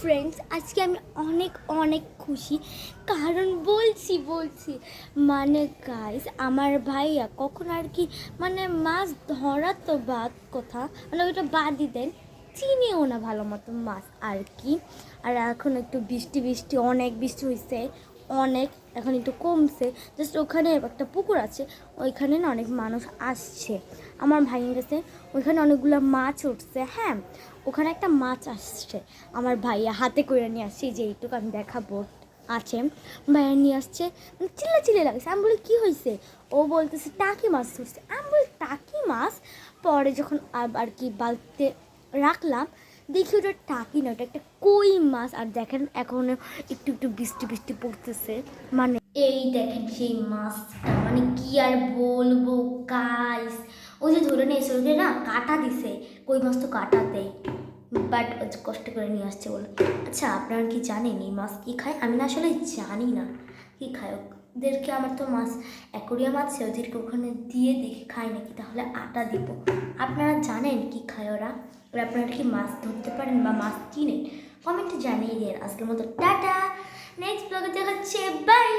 Friends, আজকে আমি অনেক অনেক খুশি, কারণ বলছি মানে গাইস, আমার ভাইয়া কখন আর কি মানে মাছ ধরা তো বাদ কথা, মানে ওইটা বাদই দেন, চিনিও না ভালো মতো মাছ আর কি। আর এখন একটু বৃষ্টি বৃষ্টি অনেক বৃষ্টি হয়েছে, অনেক এখন একটু কমছে। জাস্ট ওখানে একটা পুকুর আছে, ওইখানে না অনেক মানুষ আসছে আমার ভাইয়ের কাছে, ওইখানে অনেকগুলো মাছ উঠছে। হ্যাঁ, ওখানে একটা মাছ আসছে, আমার ভাইয়া হাতে করে নিয়ে আসছে, যে এইটুকু আমি দেখাবো আছে। ভাইয়া নিয়ে আসছে, চিল্লে লাগছে। আমি বলি কী হয়েছে? ও বলতেছে টাকি মাছ ধরছে। আমি বলি টাকি মাছ? পরে যখন আর কি বালতিতে রাখলাম, দেখি ওটা টাকি না, ওটা একটা কই মাছ। আর দেখেন এখনো একটু একটু বৃষ্টি বৃষ্টি পড়তেছে, মানে এই দেখেন সেই মাছটা, মানে কি আর বলবো গাইস। ওই যে ধরে নিয়ে এসে ওকে না কাটা দিছে, কই মাছ তো কাটা দেয়, বাট কষ্ট করে নিয়ে আসছে বলে। আচ্ছা, আপনারা কি জানেন এই মাছ কী খায়? আমি না আসলে জানি না কী খায়। ওদেরকে আমার তো মাছ অ্যাকোরিয়াম আছে, ওদেরকে ওখানে দিয়ে দেখি খায় নাকি, তাহলে আটা দিব। আপনারা জানেন কি খায় ওরা? ওরা আপনারা কি মাছ ধরতে পারেন বা মাছ কিনেন? কমেন্টে জানিয়ে দিন। আজকের মতো টাটা, নেক্সট ব্লগে দেখা হচ্ছে, বাই।